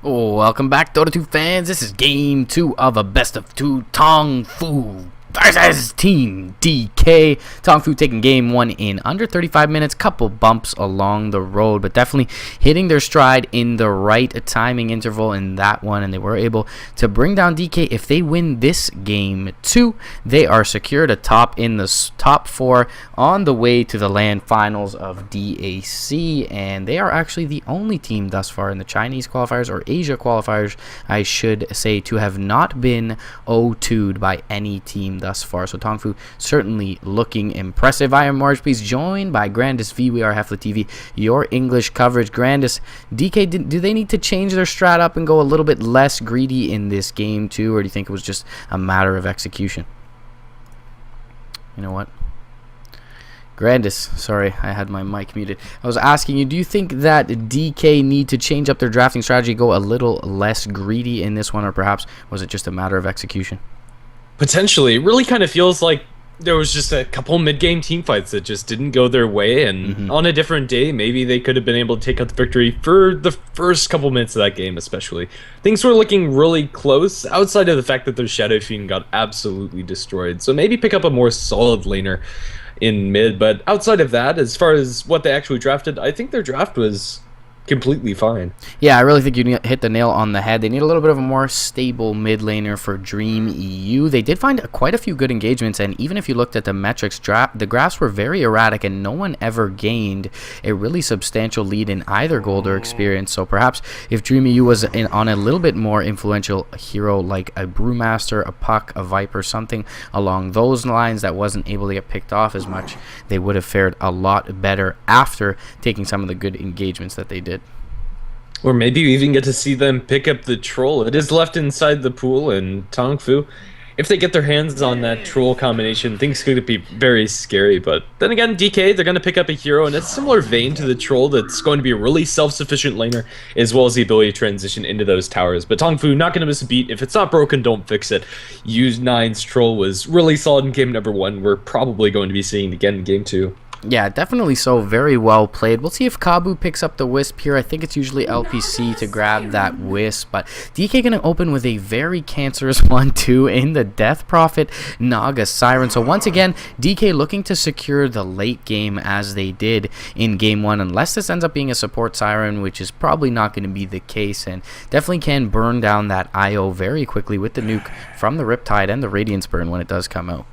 Oh, welcome back, Dota 2 fans. This is game 2 of a best of 2 TongFu versus Team DK. TongFu taking game 1 in under 35 minutes. Couple bumps along the road, but definitely hitting their stride in the right timing interval in that one, and they were able to bring down DK. If they win this game 2, they are secured atop in the top 4 on the way to the LAN finals of DAC, and they are actually the only team thus far in the Chinese qualifiers, or Asia qualifiers I should say, to have not been 0-2'd by any team thus far. So TongFu certainly looking impressive. I am Marge, please joined by Grandis V. We are HeflaTV, your English coverage. Grandis, DK, do they need to change their strat up and go a little bit less greedy in this game too, or do you think it was just a matter of execution? You know what? Grandis, sorry, I had my mic muted. I was asking you, do you think that DK need to change up their drafting strategy, go a little less greedy in this one, or perhaps was it just a matter of execution? Potentially. It really kind of feels like there was just a couple mid-game team fights that just didn't go their way, and on a different day, maybe they could have been able to take out the victory for the first couple minutes of that game especially. Things were looking really close, outside of the fact that their Shadow Fiend got absolutely destroyed, so maybe pick up a more solid laner in mid, but outside of that, as far as what they actually drafted, I think their draft was completely fine. Yeah, I really think you hit the nail on the head. They need a little bit of a more stable mid laner for Dream EU. They did find quite a few good engagements, and even if you looked at the metrics, the graphs were very erratic, and no one ever gained a really substantial lead in either gold or experience. So perhaps if Dream EU was on a little bit more influential hero like a Brewmaster, a Puck, a Viper, something along those lines that wasn't able to get picked off as much, they would have fared a lot better after taking some of the good engagements that they did. Or maybe you even get to see them pick up the troll. It is left inside the pool, and TongFu, if they get their hands on that troll combination, things could be very scary. But then again, DK, they're going to pick up a hero in a similar vein to the troll that's going to be a really self-sufficient laner, as well as the ability to transition into those towers. But TongFu, not going to miss a beat. If it's not broken, don't fix it. U9's troll was really solid in game number 1. We're probably going to be seeing it again in game 2. Yeah, definitely so. Very well played. We'll see if Kabu picks up the Wisp here. I think it's usually LPC to grab that Wisp, but DK going to open with a very cancerous 1-2 in the Death Prophet Naga Siren. So once again, DK looking to secure the late game as they did in game 1, unless this ends up being a support Siren, which is probably not going to be the case, and definitely can burn down that IO very quickly with the nuke from the Riptide and the Radiance Burn when it does come out.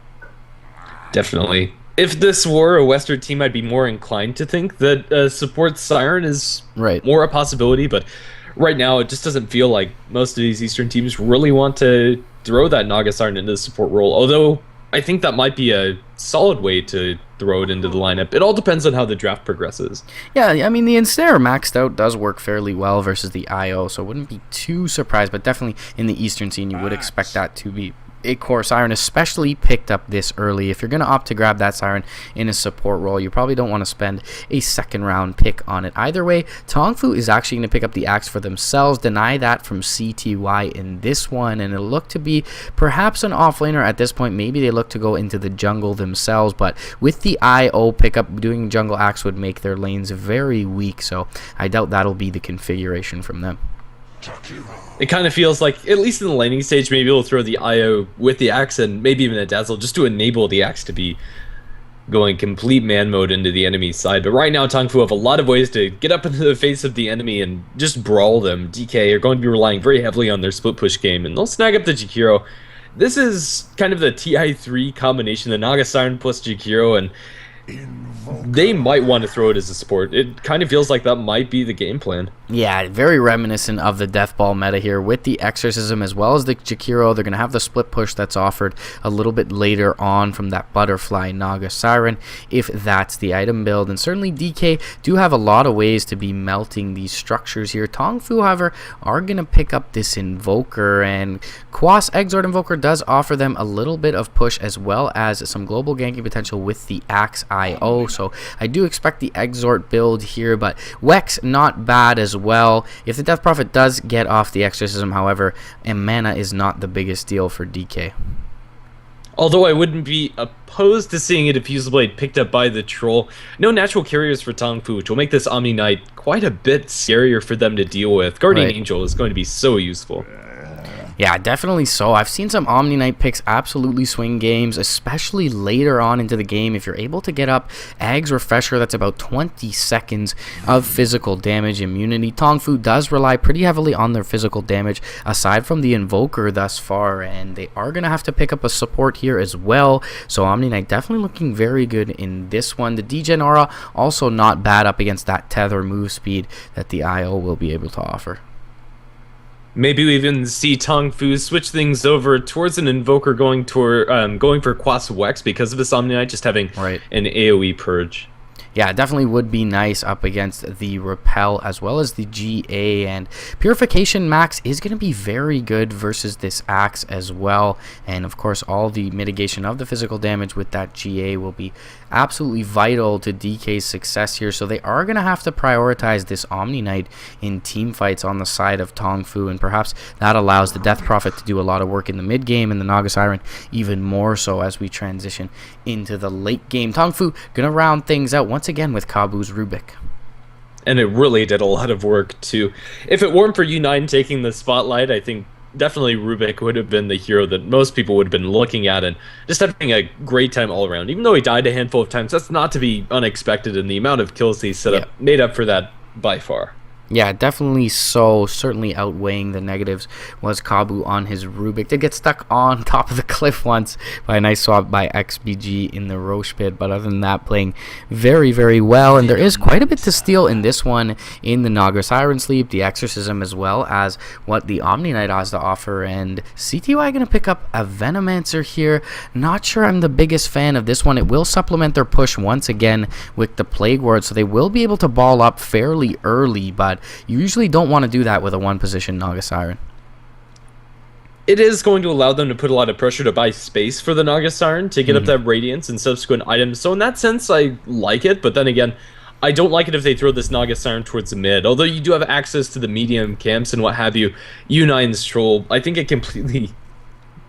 Definitely. If this were a Western team, I'd be more inclined to think that support Siren is more a possibility, but right now it just doesn't feel like most of these Eastern teams really want to throw that Naga Siren into the support role, although I think that might be a solid way to throw it into the lineup. It all depends on how the draft progresses. Yeah, I mean, the Ensnare maxed out does work fairly well versus the IO, so I wouldn't be too surprised, but definitely in the Eastern scene, you would expect that to be a core Siren, especially picked up this early. If you're going to opt to grab that Siren in a support role, you probably don't want to spend a second round pick on it. Either way, TongFu is actually going to pick up the axe for themselves, deny that from CTY in this one, and it'll look to be perhaps an offlaner at this point. Maybe they look to go into the jungle themselves, but with the IO pickup, doing jungle axe would make their lanes very weak, so I doubt that'll be the configuration from them. It kind of feels like, at least in the laning stage, maybe we'll throw the IO with the axe and maybe even a dazzle just to enable the axe to be going complete man mode into the enemy side. But right now, TongFu have a lot of ways to get up into the face of the enemy and just brawl them. DK are going to be relying very heavily on their split push game, and they'll snag up the Jakiro. This is kind of the TI3 combination, the Naga Siren plus Jakiro, and they might want to throw it as a support. It kind of feels like that might be the game plan. Yeah, very reminiscent of the Death Ball meta here with the Exorcism as well as the Jakiro. They're going to have the split push that's offered a little bit later on from that Butterfly Naga Siren, if that's the item build. And certainly DK do have a lot of ways to be melting these structures here. TongFu, however, are going to pick up this Invoker, and Quas Exort Invoker does offer them a little bit of push as well as some global ganking potential with the Axe IO. So I do expect the Exort build here, but Wex not bad as well. If the Death Prophet does get off the Exorcism, however, and mana is not the biggest deal for DK. Although I wouldn't be opposed to seeing a Diffusal Blade picked up by the Troll. No natural carriers for TongFu, which will make this Omni Knight quite a bit scarier for them to deal with. Guardian Right. Angel is going to be so useful. Yeah, definitely so. I've seen some Omni Knight picks absolutely swing games, especially later on into the game. If you're able to get up Ag's Refresher, that's about 20 seconds of physical damage immunity. TongFu does rely pretty heavily on their physical damage, aside from the Invoker thus far, and they are going to have to pick up a support here as well. So Omni Knight definitely looking very good in this one. The Degen Aura also not bad up against that tether move speed that the IO will be able to offer. Maybe we even see TongFu switch things over towards an Invoker going for Quas Wex because of this Omni Knight just having Right. an AoE purge. Yeah, it definitely would be nice up against the Repel as well as the GA, and Purification Max is going to be very good versus this Axe as well, and of course all the mitigation of the physical damage with that GA will be absolutely vital to DK's success here, so they are going to have to prioritize this Omni Knight in team fights on the side of TongFu, and perhaps that allows the Death Prophet to do a lot of work in the mid game and the Naga Siren even more so as we transition into the late game. TongFu going to round things out once again with Kabu's Rubik. And it really did a lot of work too. If it weren't for U9 taking the spotlight, I think definitely Rubik would have been the hero that most people would have been looking at and just having a great time all around. Even though he died a handful of times, that's not to be unexpected, and the amount of kills he set up made up for that by far. Yeah, definitely so. Certainly outweighing the negatives was Kabu on his Rubik. Did get stuck on top of the cliff once by a nice swap by XBG in the Roche pit, but other than that, playing very, very well. And there is quite a bit to steal in this one in the Naga Siren Sleep, the Exorcism, as well as what the Omni Knight has to offer. And CTY going to pick up a Venomancer here. Not sure I'm the biggest fan of this one. It will supplement their push once again with the Plague Ward, so they will be able to ball up fairly early, but you usually don't want to do that with a one-position Naga Siren. It is going to allow them to put a lot of pressure to buy space for the Naga Siren to get up that Radiance and subsequent items. So in that sense, I like it. But then again, I don't like it if they throw this Naga Siren towards the mid. Although you do have access to the medium camps and what have you, U9's Troll, I think it completely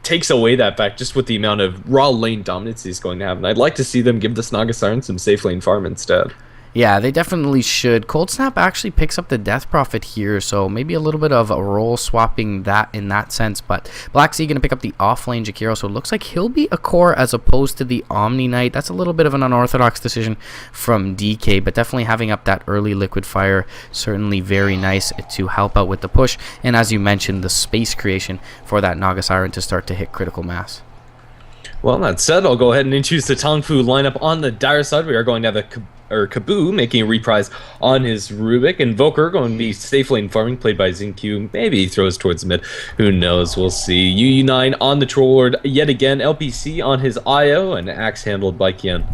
takes away that fact just with the amount of raw lane dominance he's going to have. And I'd like to see them give this Naga Siren some safe lane farm instead. Yeah, they definitely should. Cold Snap actually picks up the Death Prophet here, so maybe a little bit of a role swapping that in that sense. But Black Sea going to pick up the offlane Jakiro, so it looks like he'll be a core as opposed to the Omni Knight. That's a little bit of an unorthodox decision from DK, but definitely having up that early Liquid Fire, certainly very nice to help out with the push. And as you mentioned, the space creation for that Naga Siren to start to hit critical mass. Well, that said, I'll go ahead and introduce the TongFu lineup on the Dire side. We are going to have Kabu making a reprise on his Rubik. Invoker going to be safe lane farming, played by Xingqiu. Maybe he throws towards the mid. Who knows? We'll see. UU9 on the Troll Lord yet again. LPC on his IO, and Axe handled by Kian.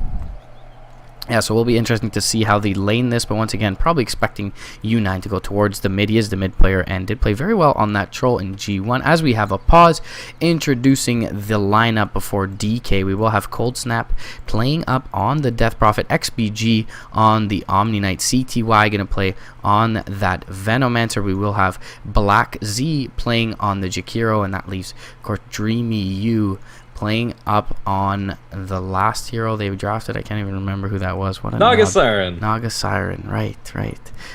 Yeah, so we'll be interesting to see how they lane this, but once again, probably expecting U9 to go towards the mid. He is the mid player and did play very well on that Troll in G1. As we have a pause, introducing the lineup before DK, we will have Cold Snap playing up on the Death Prophet, XBG on the Omni Knight, CTY going to play on that Venomancer. We will have Black Z playing on the Jakiro, and that leaves, of course, Dreamy U playing up on the last hero they drafted. I can't even remember who that was. What a Naga Siren. Naga Siren, right.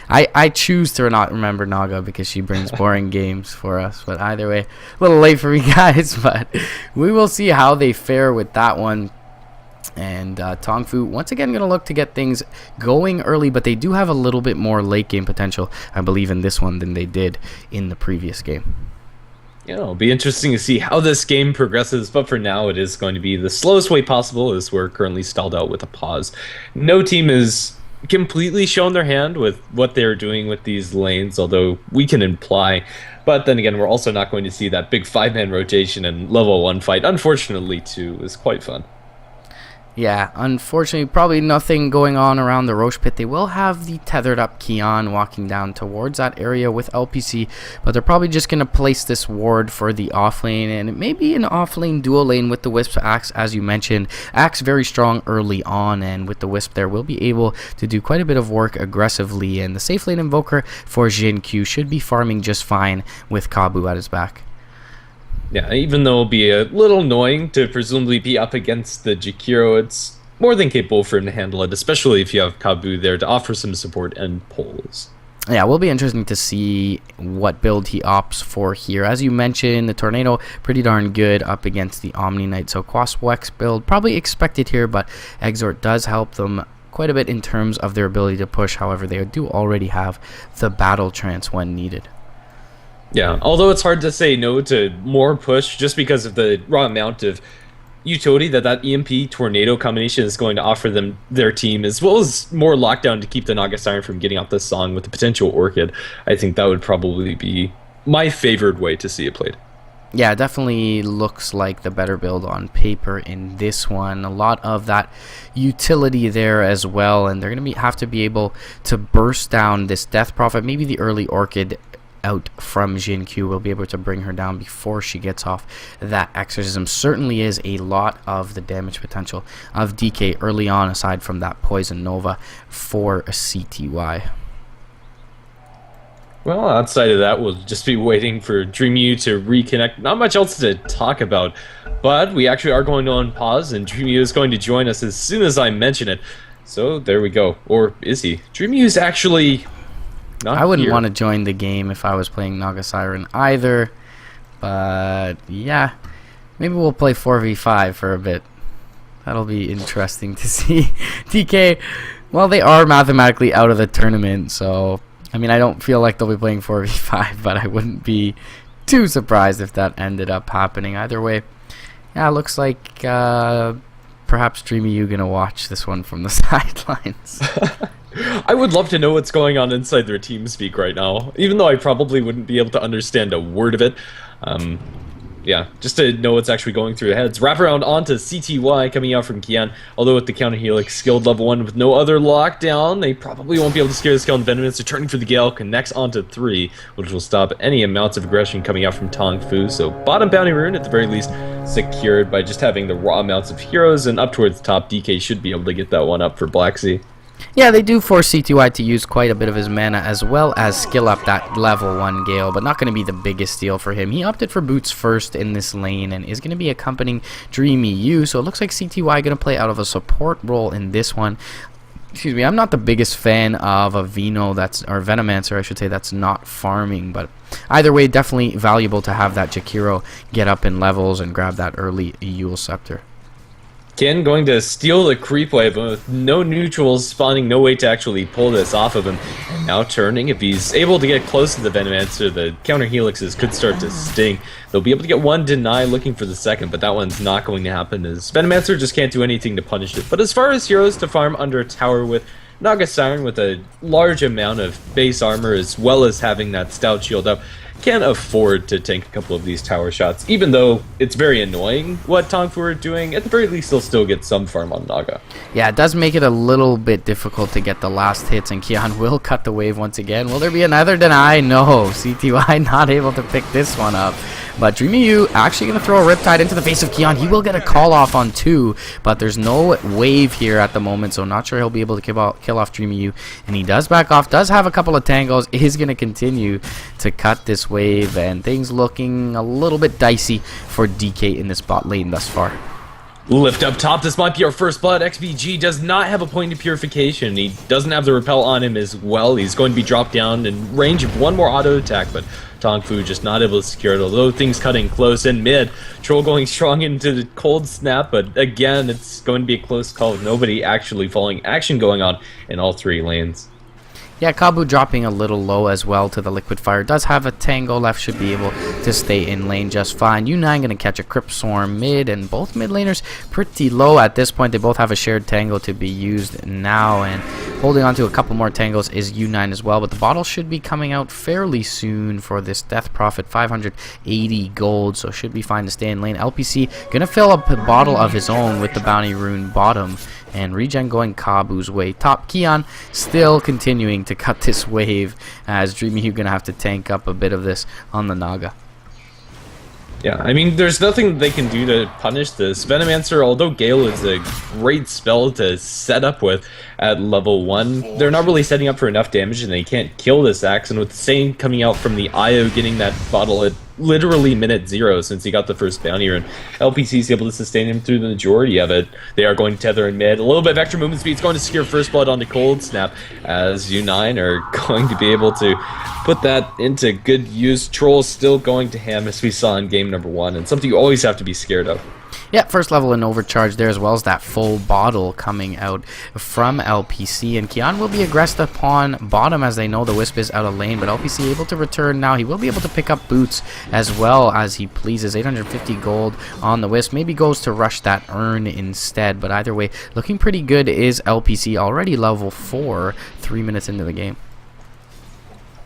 I choose to not remember Naga because she brings boring games for us. But either way, a little late for me, guys. But we will see how they fare with that one. And TongFu, once again, going to look to get things going early, but they do have a little bit more late game potential, I believe, in this one than they did in the previous game. Yeah, it'll be interesting to see how this game progresses, but for now it is going to be the slowest way possible, as we're currently stalled out with a pause. No team has completely shown their hand with what they're doing with these lanes, although we can imply. But then again, we're also not going to see that big 5-man rotation and level 1 fight. Unfortunately, too, is quite fun. Yeah, unfortunately, probably nothing going on around the Roche pit. They will have the tethered up Kian walking down towards that area with LPC, but they're probably just going to place this ward for the offlane, and it may be an offlane dual lane with the Wisp Axe, as you mentioned. Axe very strong early on, and with the Wisp there, will be able to do quite a bit of work aggressively, and the safe lane Invoker for Xingqiu should be farming just fine with Kabu at his back. Yeah, even though it'll be a little annoying to presumably be up against the Jakiro, it's more than capable for him to handle it, especially if you have Kabu there to offer some support and pulls. Yeah, it will be interesting to see what build he opts for here. As you mentioned, the Tornado, pretty darn good up against the Omni Knight. So Quaswex build, probably expected here, but Exort does help them quite a bit in terms of their ability to push. However, they do already have the Battle Trance when needed. Yeah, although it's hard to say no to more push just because of the raw amount of utility that EMP Tornado combination is going to offer them, their team, as well as more lockdown to keep the Naga Siren from getting off the song with the potential Orchid. I think that would probably be my favored way to see it played. Yeah, it definitely looks like the better build on paper in this one. A lot of that utility there as well, and they're going to have to be able to burst down this Death Prophet, maybe the early Orchid out from Jin Q will be able to bring her down before she gets off that exorcism. Certainly is a lot of the damage potential of DK early on, aside from that Poison Nova for a CTY. Well, outside of that, we'll just be waiting for DreamU to reconnect. Not much else to talk about, but we actually are going on pause, and DreamU is going to join us as soon as I mention it. So there we go. Or is he? DreamU is actually not I wouldn't here. want to join the game if I was playing Naga Siren either, but yeah, maybe we'll play 4v5 for a bit. That'll be interesting to see. DK, well, they are mathematically out of the tournament, so I mean, I don't feel like they'll be playing 4v5, but I wouldn't be too surprised if that ended up happening. Either way, yeah, it looks like perhaps DreamU gonna watch this one from the sidelines. I would love to know what's going on inside their team speak right now, even though I probably wouldn't be able to understand a word of it. Yeah, just to know what's actually going through their heads. Wrap around onto CTY coming out from Kian. Although with the Counter Helix skilled level 1 with no other lockdown, they probably won't be able to scare the Skeleton Venomous. Returning for the Gale, connects onto 3, which will stop any amounts of aggression coming out from TongFu. So bottom bounty rune, at the very least, secured by just having the raw amounts of heroes, and up towards the top, DK should be able to get that one up for Black Sea. Yeah, they do force CTY to use quite a bit of his mana as well as skill up that level 1 Gale, but not going to be the biggest deal for him. He opted for boots first in this lane and is going to be accompanying DreamU, so it looks like CTY going to play out of a support role in this one. Excuse me, I'm not the biggest fan of a Veno or Venomancer, I should say, that's not farming, but either way, definitely valuable to have that Jakiro get up in levels and grab that early Yule Scepter. Ken going to steal the creep wave, but with no neutrals spawning, no way to actually pull this off of him. And now turning, if he's able to get close to the Venomancer, the counter helixes could start to sting. They'll be able to get one deny looking for the second, but that one's not going to happen as Venomancer just can't do anything to punish it. But as far as heroes to farm under a tower with Naga Siren with a large amount of base armor as well as having that stout shield up, can't afford to tank a couple of these tower shots. Even though it's very annoying what TongFu are doing, at the very least they'll still get some farm on Naga. Yeah, it does make it a little bit difficult to get the last hits, and Kian will cut the wave once again. Will there be another deny? No, CTY not able to pick this one up. But DreamU actually going to throw a Riptide into the face of Kian. He will get a call off on 2, but there's no wave here at the moment, so not sure he'll be able to kill off DreamU. And he does back off, does have a couple of tangles, is going to continue to cut this wave, and things looking a little bit dicey for DK in this bot lane thus far. Lift up top, this might be our first blood. XBG does not have a point of purification. He doesn't have the repel on him as well. He's going to be dropped down in range of one more auto attack, but TongFu just not able to secure it, although things cutting close in mid. Troll going strong into the cold snap, but again, it's going to be a close call with nobody actually following action going on in all 3 lanes. Yeah, Kabu dropping a little low as well to the Liquid Fire. Does have a Tango left, should be able to stay in lane just fine. U9 going to catch a Crypt Swarm mid, and both mid laners pretty low at this point. They both have a shared Tango to be used now, and holding on to a couple more Tangos is U9 as well. But the bottle should be coming out fairly soon for this Death Prophet, 580 gold, so should be fine to stay in lane. LPC going to fill up a bottle of his own with the Bounty Rune bottom, and regen going Kabu's way. Top Kian still continuing to cut this wave, as DreamU gonna have to tank up a bit of this on the Naga. Yeah, I mean, there's nothing they can do to punish this. Venomancer, although Gale is a great spell to set up with at level 1, they're not really setting up for enough damage, and they can't kill this Axe, and with the same coming out from the Io getting that bottle, it literally minute 0 since he got the first bounty rune. LPC is able to sustain him through the majority of it. They are going to tether in mid. A little bit of extra movement speed. It's going to secure first blood onto Cold Snap, as U9 are going to be able to put that into good use. Troll's still going to ham, as we saw in game number 1, and something you always have to be scared of. Yeah, first level in overcharge there, as well as that full bottle coming out from LPC. And Kian will be aggressed upon bottom, as they know the Wisp is out of lane, but LPC able to return now. He will be able to pick up boots as well as he pleases. 850 gold on the Wisp. Maybe goes to rush that urn instead, but either way, looking pretty good is LPC, already level 4, 3 minutes into the game.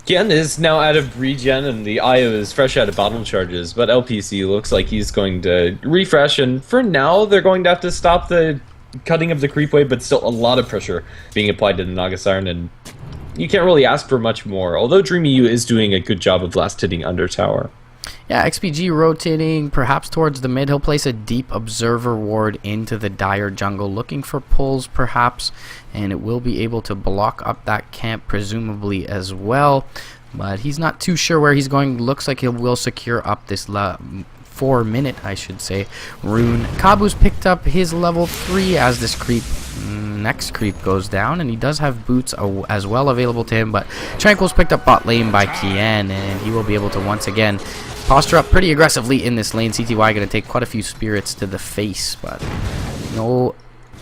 Kian is now out of regen, and the IO is fresh out of bottle charges, but LPC looks like he's going to refresh, and for now they're going to have to stop the cutting of the creep wave, but still a lot of pressure being applied to the Naga Siren, and you can't really ask for much more, although DreamyU is doing a good job of last hitting under tower. Yeah, XPG rotating perhaps towards the mid. He'll place a deep observer ward into the dire jungle, looking for pulls perhaps, and it will be able to block up that camp presumably as well. But he's not too sure where he's going. Looks like he will secure up this 4 minute, I should say, rune. Kabu's picked up his level 3 as this next creep goes down, and he does have boots as well available to him, but Tranquil's picked up bot lane by Kian, and he will be able to once again posture up pretty aggressively in this lane. CTY going to take quite a few spirits to the face, but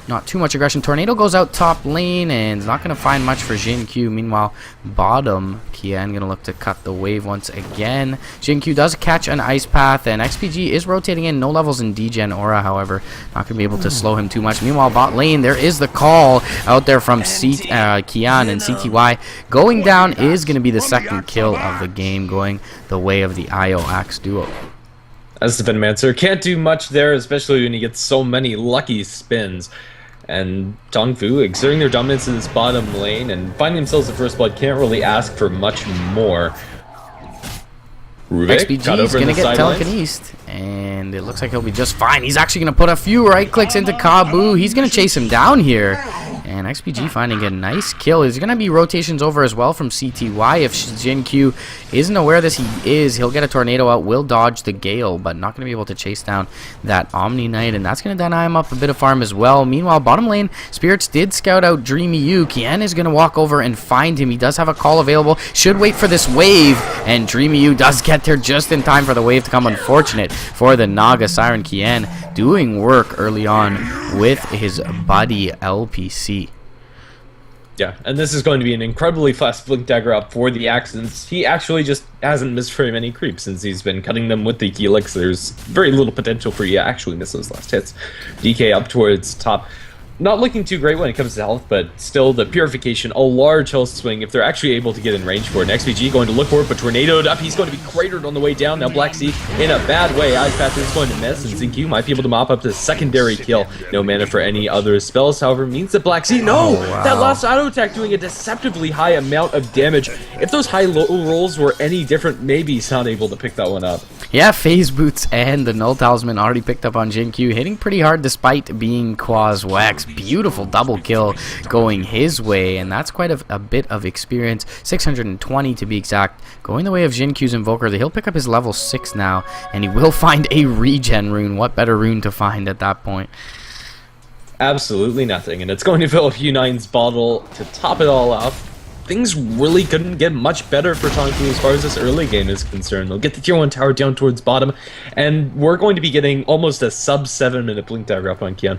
not too much aggression. Tornado goes out top lane and is not going to find much for Jin Q. Meanwhile, bottom, Kian going to look to cut the wave once again. Jin Q does catch an ice path, and XPG is rotating in. No levels in degen aura, however. Not going to be able to slow him too much. Meanwhile, bot lane, there is the call out there from Kian, and CTY going down is going to be the second kill of the game, going the way of the IO Axe duo. As the Venomancer can't do much there, especially when he gets so many lucky spins. And TongFu exerting their dominance in this bottom lane and finding themselves the first blood, can't really ask for much more. Rubik XPG is going to get telekinesed, and it looks like he'll be just fine. He's actually going to put a few right clicks into Kabu. He's going to chase him down here. And XPG finding a nice kill. There's going to be rotations over as well from CTY. If Jin Q isn't aware this, he'll get a tornado out, will dodge the Gale, but not going to be able to chase down that Omni Knight, and that's going to deny him up a bit of farm as well. Meanwhile, bottom lane, Spirits did scout out DreamyU. Kian is going to walk over and find him. He does have a call available. Should wait for this wave, and DreamyU does get there just in time for the wave to come. Unfortunate for the Naga Siren. Kian doing work early on with his buddy LPC. Yeah, and this is going to be an incredibly fast Blink Dagger up for the Axe, since he actually just hasn't missed very many creeps since he's been cutting them with the Helix. There's very little potential for you to actually miss those last hits. DK up towards top. Not looking too great when it comes to health, but still the Purification, a large health swing if they're actually able to get in range for it. And XPG going to look for it, but tornadoed up. He's going to be cratered on the way down. Now Black Sea in a bad way. Ice Path is going to miss, and ZQ might be able to mop up the secondary kill. No mana for any other spells, however, means that Black Sea, that last auto attack doing a deceptively high amount of damage. If those high-low rolls were any different, maybe he's not able to pick that one up. Yeah, Phase Boots and the Null Talisman already picked up on Jin Q, hitting pretty hard despite being Quaz Wax. Beautiful double kill going his way, and that's quite a bit of experience. 620 to be exact, going the way of Jin Q's Invoker. He'll pick up his level 6 now, and he will find a regen rune. What better rune to find at that point? Absolutely nothing, and it's going to fill up U9's bottle to top it all up. Things really couldn't get much better for TongFu as far as this early game is concerned. They'll get the tier 1 tower down towards bottom, and we're going to be getting almost a sub 7 minute Blink Dagger up on Kian.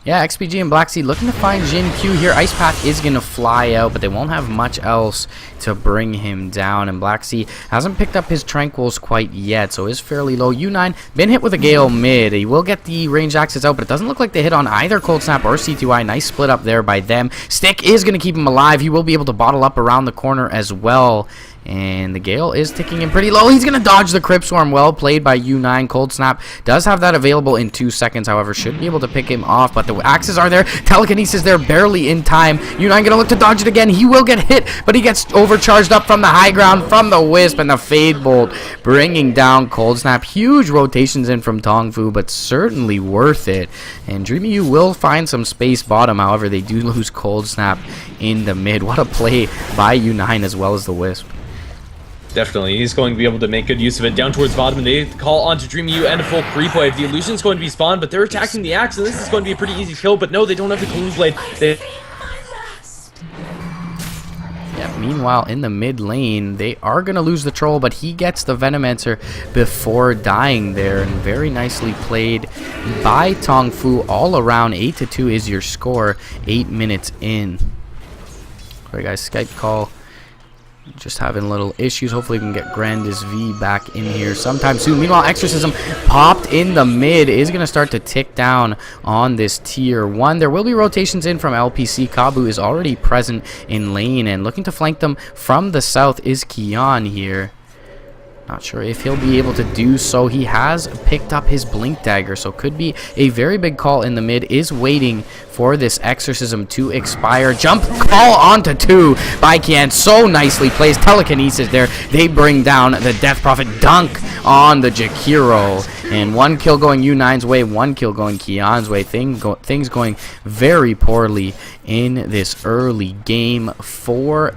Yeah, XPG and Black Sea looking to find Jin Q here. Ice Path is going to fly out, but they won't have much else to bring him down. And Black Sea hasn't picked up his Tranquils quite yet, so is fairly low. U9 been hit with a Gale mid. He will get the ranged axes out, but it doesn't look like they hit on either Cold Snap or CTY. Nice split up there by them. Stick is going to keep him alive. He will be able to bottle up around the corner as well. And the Gale is ticking in pretty low. He's going to dodge the Crypt Swarm. Well played by U9. Cold Snap does have that available in 2 seconds, however. Should be able to pick him off, but the axes are there. Telekinesis there, barely in time. U9 going to look to dodge it again. He will get hit, but he gets overcharged up from the high ground from the Wisp, and the Fade Bolt bringing down Cold Snap. Huge rotations in from TongFu, but certainly worth it. And DreamyU will find some space bottom, however. They do lose Cold Snap in the mid. What a play by U9 as well as the Wisp. Definitely, he's going to be able to make good use of it. Down towards bottom, and they call onto Dreamy and a full creep wave. The illusion's going to be spawned, but they're attacking the axe, and this is going to be a pretty easy kill. But no, they don't have the Gloom Blade. Yeah, meanwhile, in the mid lane, they are going to lose the troll, but he gets the Venomancer before dying there. And very nicely played by TongFu. All around, 8-2 is your score, 8 minutes in. All right, guys, Skype call. Just having little issues. Hopefully we can get Grandis V back in here sometime soon. Meanwhile, Exorcism popped in the mid. Is going to start to tick down on this tier 1. There will be rotations in from LPC. Kabu is already present in lane, and looking to flank them from the south is Kian here. Not sure if he'll be able to do so. He has picked up his Blink Dagger, so could be a very big call in the mid. Is waiting for this Exorcism to expire. Jump call onto 2 by Kian. So nicely placed. Telekinesis there. They bring down the Death Prophet. Dunk on the Jakiro. And 1 kill going U9's way, 1 kill going Kian's way. Things going very poorly in this early game for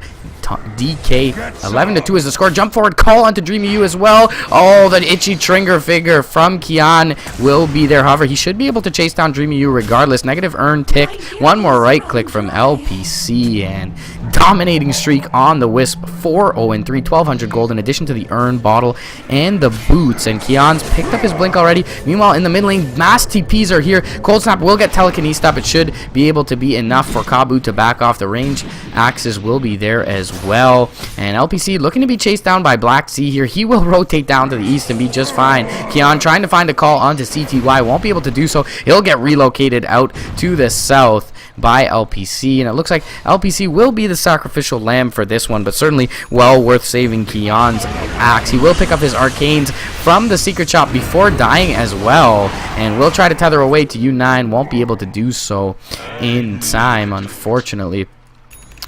DK. 11-2 is the score. Jump forward, call onto Dreamy U as well. Oh, the itchy trigger figure from Kian will be there. However, he should be able to chase down Dreamy U regardless. Negative earn tick. 1 more right click from LPC, and dominating streak on the Wisp. 4-0-3, 1200 gold in addition to the earn bottle and the boots. And Kian's picked up his blink already. Meanwhile, in the mid lane, mass TPs are here. Cold Snap will get telekinesis up. It should be able to be enough for Kabu to back off. The range axes will be there as well. And LPC looking to be chased down by Black Sea here. He will rotate down to the east and be just fine. Kian trying to find a call onto CTY. Won't be able to do so. He'll get relocated out to the south by LPC. And it looks like LPC will be the sacrificial lamb for this one, but certainly well worth saving Kian's axe. He will pick up his arcanes from the secret shop before dying as well, and will try to tether away to U9. Won't be able to do so in time, unfortunately.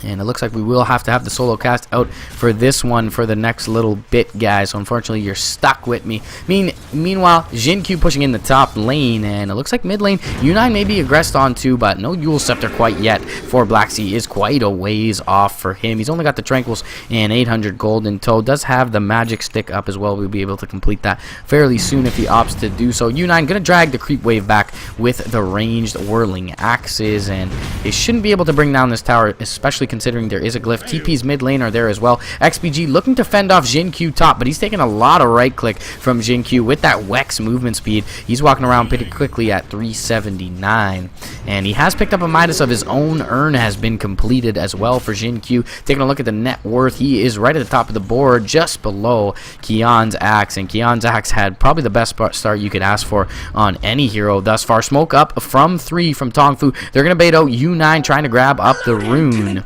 And it looks like we will have to have the solo cast out for this one for the next little bit, guys. So unfortunately, you're stuck with me. Meanwhile, Jin-Q pushing in the top lane, and it looks like mid lane, U9 may be aggressed on too, but no Yule Scepter quite yet for Black Sea. Is quite a ways off for him. He's only got the Tranquils and 800 gold in tow. Does have the magic stick up as well. We'll be able to complete that fairly soon if he opts to do so. U9 gonna drag the creep wave back with the ranged whirling axes, and they shouldn't be able to bring down this tower, especially considering there is a glyph. TP's mid lane are there as well. XPG looking to fend off Jin-Q top, but he's taking a lot of right click from Jin-Q with that Wex movement speed. He's walking around pretty quickly at 379, and he has picked up a Midas of his own. Earn has been completed as well for Jin-Q. Taking a look at the net worth, he is right at the top of the board, just below Kian's axe, and Kian's axe had probably the best start you could ask for on any hero thus far. Smoke up from 3 from TongFu. They're gonna bait out U9 trying to grab up the rune.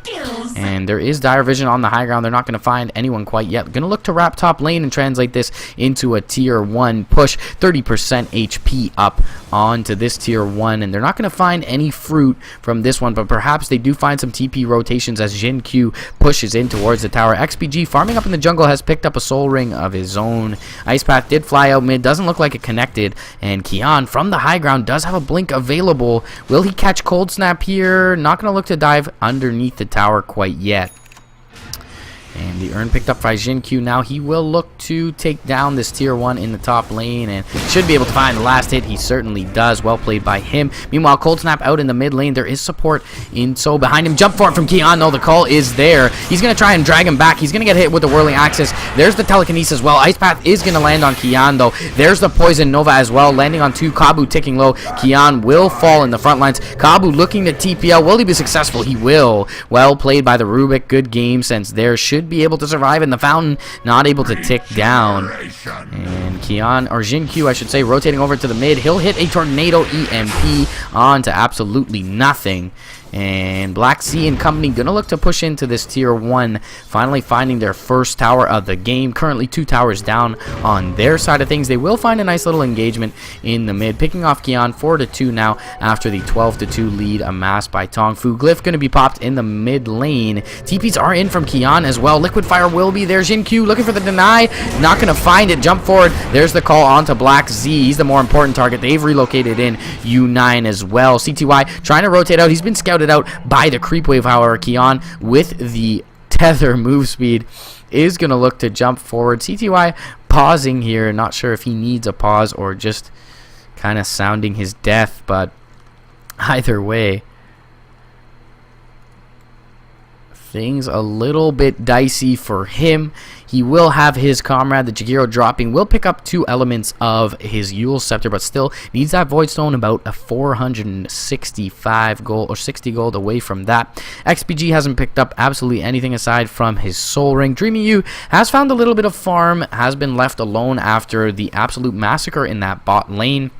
And there is dire vision on the high ground. They're not going to find anyone quite yet. Going to look to wrap top lane and translate this into a tier 1 push. 30% HP up onto this tier 1. And they're not going to find any fruit from this one, but perhaps they do find some TP rotations as Jin-Q pushes in towards the tower. XPG farming up in the jungle has picked up a soul ring of his own. Ice Path did fly out mid. Doesn't look like it connected. And Kian from the high ground does have a blink available. Will he catch Cold Snap here? Not going to look to dive underneath the tower quite yet. And the earn picked up by Jin-Q. Now he will look to take down this tier 1 in the top lane and should be able to find the last hit. He certainly does. Well played by him. Meanwhile, Cold Snap out in the mid lane. There is support in so behind him. Jump for it from Kian. No, the call is there. He's going to try and drag him back. He's going to get hit with the whirling axis. There's the telekinesis as well. Ice Path is going to land on Kian though. There's the poison Nova as well, landing on 2. Kabu ticking low. Kian will fall in the front lines. Kabu looking to TPL. Will he be successful? He will. Well played by the Rubik. Good game sense there. Should be able to survive in the fountain. Not able to tick down. And Kian, or Jin-Q I should say, rotating over to the mid. He'll hit a tornado EMP onto absolutely nothing. And Black Sea and company gonna look to push into this tier 1, finally finding their first tower of the game. Currently 2 towers down on their side of things. They will find a nice little engagement in the mid, picking off Kian 4-2 now after the 12-2 lead amassed by TongFu. Glyph gonna be popped in the mid lane. TPs are in from Kian as well. Liquid Fire will be there. Jin-Q looking for the deny, not gonna find it. Jump forward. There's the call onto Black Z. He's the more important target. They've relocated in U9 as well. CTY trying to rotate out. He's been scouted out by the creep wave, however. Kian with the tether move speed is going to look to jump forward. CTY pausing here. Not sure if he needs a pause or just kind of sounding his death, but either way, things a little bit dicey for him. He will have his comrade, the Jagiro, dropping. Will pick up 2 elements of his Yule Scepter, but still needs that Void Stone, about a 465 gold or 60 gold away from that. XPG hasn't picked up absolutely anything aside from his Soul Ring. Dreamy U has found a little bit of farm, has been left alone after the absolute massacre in that bot lane.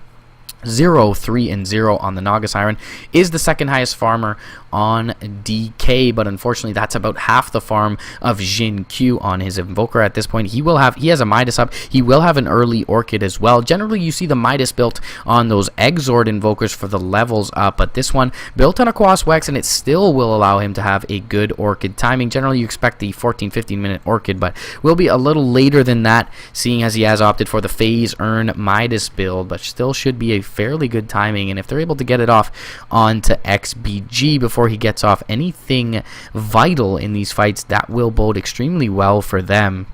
0, 3, and 0 on the Naga Siren, is the second highest farmer on DK, but unfortunately that's about half the farm of Jin Q on his Invoker at this point. He has a Midas up. He will have an early Orchid as well. Generally you see the Midas built on those Exord Invokers for the levels up, but this one built on a Quas Wex, and it still will allow him to have a good Orchid timing. Generally you expect the 14-15 minute Orchid, but will be a little later than that, seeing as he has opted for the Phase Earn Midas build, but still should be a fairly good timing. And if they're able to get it off onto XBG before he gets off anything vital in these fights, that will bode extremely well for them,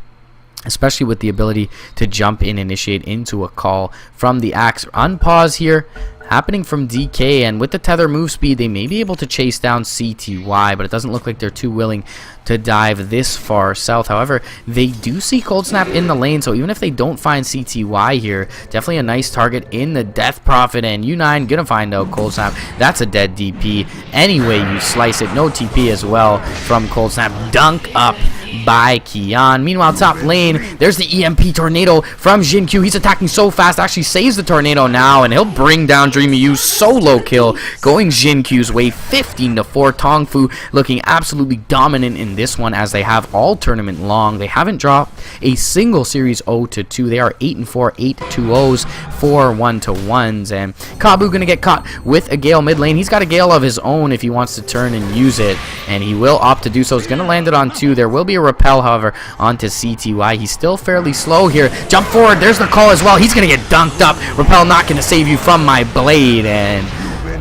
especially with the ability to jump in, initiate into a call from the Axe. Unpause here happening from DK, and with the tether move speed they may be able to chase down CTY, but it doesn't look like they're too willing to dive this far south. However, they do see Cold Snap in the lane, so even if they don't find CTY here, definitely a nice target in the Death Prophet, and U9 gonna find out Cold Snap. That's a dead DP anyway you slice it. No TP as well from Cold Snap. Dunk up by Kian. Meanwhile, top lane, there's the EMP Tornado from Jin Q. He's attacking so fast, actually saves the Tornado now, and he'll bring down Dreamy U. Solo kill going Jin Q's way, 15-4. TongFu looking absolutely dominant in this one, as they have all tournament long. They haven't dropped a single series 0-2. They are 8-4, 8-2-0s, 4 1-1s, and Kabu gonna get caught with a Gale mid lane. He's got a Gale of his own if he wants to turn and use it, and he will opt to do so. He's gonna land it on 2. There will be a repel, however, onto CTY. He's still fairly slow here. Jump forward. There's the call as well. He's going to get dunked up. Repel not going to save you from my blade. And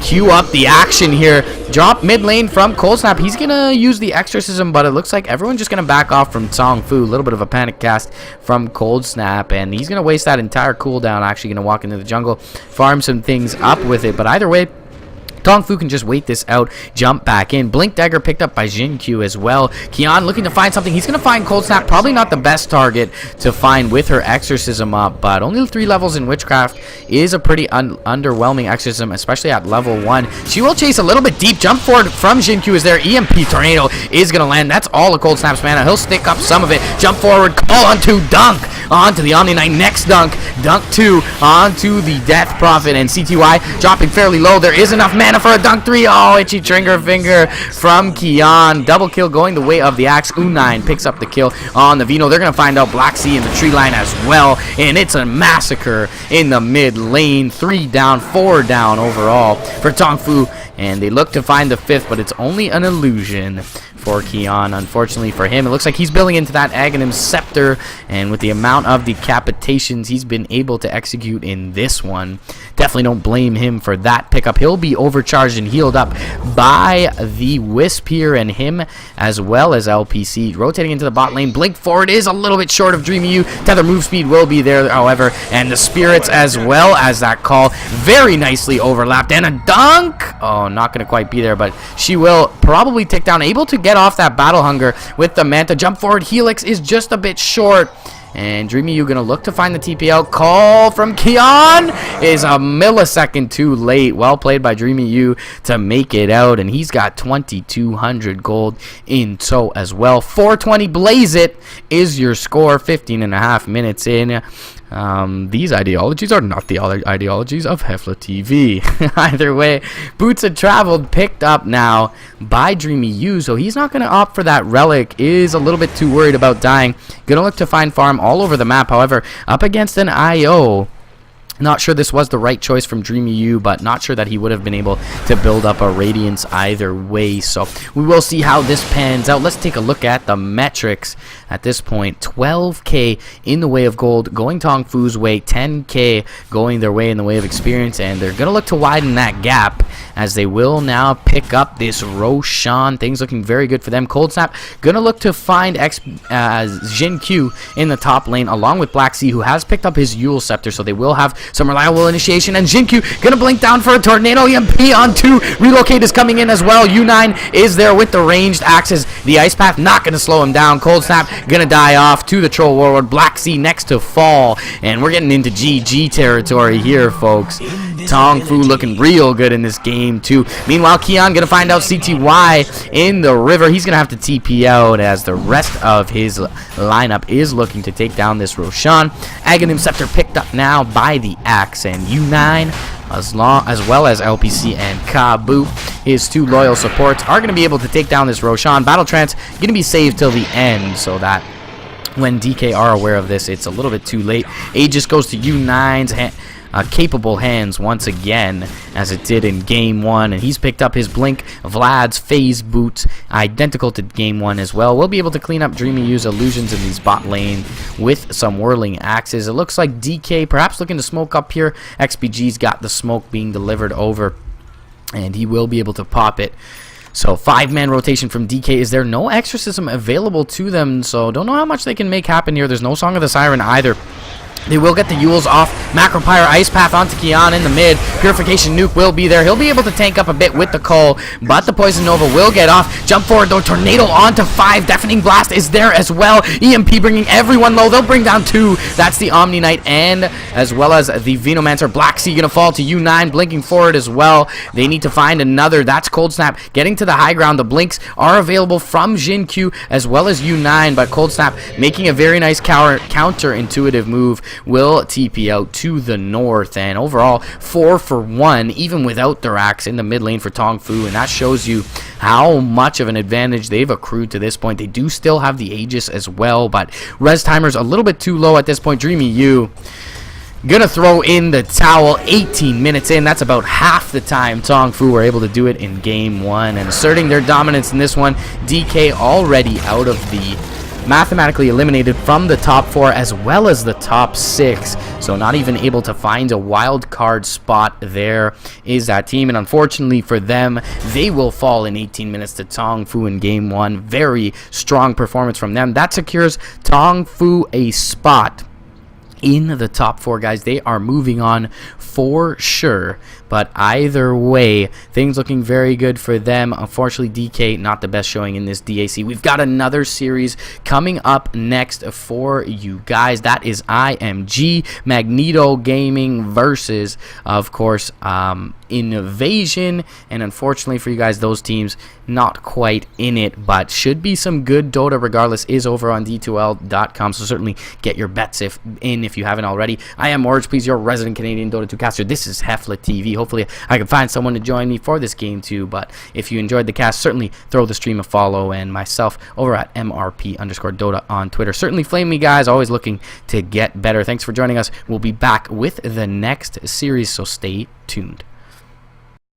cue up the action here. Drop mid lane from Cold Snap. He's going to use the Exorcism, but it looks like everyone's just going to back off from TongFu. A little bit of a panic cast from Cold Snap, and he's going to waste that entire cooldown. Actually going to walk into the jungle, farm some things up with it, but either way, TongFu can just wait this out, jump back in. Blink Dagger picked up by Jin Q as well. Kian looking to find something. He's going to find Cold Snap. Probably not the best target to find with her Exorcism up, but only 3 levels in Witchcraft is a pretty underwhelming Exorcism, especially at level 1. She will chase a little bit deep. Jump forward from Jin Q is there. EMP Tornado is going to land. That's all of Cold Snap's mana. He'll stick up some of it. Jump forward. Call onto Dunk. Onto the Omni Knight. Next Dunk. Dunk 2 onto the Death Prophet, and CTY dropping fairly low. There is enough mana for a Dunk 3. Oh, itchy trigger finger from Kian. Double kill going the way of the Axe. U9 picks up the kill on the Vino. They're going to find out Black Sea in the tree line as well, and it's a massacre in the mid lane. 3 down, 4 down overall for TongFu, and they look to find the 5th, but it's only an illusion for Kian. Unfortunately for him, it looks like he's building into that Aghanim Scepter, and with the amount of decapitations he's been able to execute in this one, definitely don't blame him for that pickup. He'll be overcharged and healed up by the Wisp here, and him as well as LPC. Rotating into the bot lane. Blink forward is a little bit short of Dreamy U. Tether move speed will be there, however, and the Spirits as well as that call very nicely overlapped, and a dunk. Oh, not going to quite be there, but she will probably tick down, able to get off that Battle Hunger with the Manta. Jump forward. Helix is just a bit short, and Dreamy U gonna look to find the TP out. Call from Kian is a millisecond too late. Well played by Dreamy U to make it out, and he's got 2,200 gold in tow as well. 420 Blaze It is your score. 15.5 minutes in. These ideologies are not the ideologies of HeflaTV. Either way, Boots had traveled, picked up now by Dreamy U, so he's not going to opt for that relic. Is a little bit too worried about dying. Gonna look to find farm all over the map. However, up against an IO, Not sure this was the right choice from Dreamy U, but not sure that he would have been able to build up a Radiance either way. So we will see how this pans out. Let's take a look at the metrics at this point. 12k in the way of gold going TongFu's way, 10k going their way in the way of experience, and they're going to look to widen that gap as they will now pick up this Roshan. Things looking very good for them. Cold Snap going to look to find Jin Q in the top lane along with Black Sea, who has picked up his Yule Scepter, so they will have some reliable initiation. And Jin Q gonna blink down for a tornado EMP on 2. Relocate is coming in as well. U9 is there with the ranged axes. The Ice Path not gonna slow him down. Cold Snap gonna die off to the Troll Warlord. Black Sea next to fall, and we're getting into GG territory here, folks. TongFu looking real good in this game too. Meanwhile, Keon gonna find out CTY in the river. He's gonna have to TP out as the rest of his lineup is looking to take down this Roshan. Aghanim Scepter picked up now by the Axe, and U9 as well as LPC and Kabu, his 2 loyal supports, are going to be able to take down this Roshan. Battle Trance going to be saved till the end, so that when DK are aware of this, it's a little bit too late. Aegis goes to U9's capable hands once again, as it did in game 1, and he's picked up his Blink. Vlad's Phase Boots, identical to game 1 as well. We'll be able to clean up Dreamy U's illusions in these bot lane with some whirling axes. It looks like DK perhaps looking to smoke up here. XPG's got the smoke being delivered over, and he will be able to pop it. So 5-man rotation from DK. Is there no exorcism available to them? So don't know how much they can make happen here. There's no Song of the Siren either. They will get the Yules off. Macropyre Ice Path onto Kian in the mid. Purification Nuke will be there. He'll be able to tank up a bit with the Cull, but the Poison Nova will get off. Jump forward though. Tornado onto 5. Deafening Blast is there as well. EMP bringing everyone low. They'll bring down 2. That's the Omni Knight, and as well as the Venomancer. Black Sea gonna fall to U9, blinking forward as well. They need to find another. That's Cold Snap getting to the high ground. The blinks are available from Jin Q as well as U9, but Cold Snap making a very nice counter-intuitive move will TP out to the north, and overall 4 for 1 even without their axe in the mid lane for TongFu, and that shows you how much of an advantage they've accrued to this point. They do still have the Aegis as well, but res timer's a little bit too low at this point. Dreamy U gonna throw in the towel. 18 minutes in, that's about half the time TongFu were able to do it in game 1, and asserting their dominance in this one. DK already out of the mathematically eliminated from the top 4 as well as the top 6, so not even able to find a wild card spot. There is that team, and unfortunately for them, they will fall in 18 minutes to TongFu in game 1. Very strong performance from them. That secures TongFu a spot in the top 4, guys. They are moving on for sure, but either way, things looking very good for them. Unfortunately, DK not the best showing in this DAC. We've got another series coming up next for you guys. That is IMG Magneto Gaming versus, of course, Invasion, and unfortunately for you guys, those teams not quite in it, but should be some good Dota regardless. Is over on d2l.com, so certainly get your bets if you haven't already. I am Orange, please, your resident Canadian Dota 2 caster. This is HeflaTV. Hopefully I can find someone to join me for this game too, but if you enjoyed the cast, certainly throw the stream a follow, and myself over at MRP_Dota on Twitter. Certainly flame me, guys, always looking to get better. Thanks for joining us. We'll be back with the next series, so stay tuned.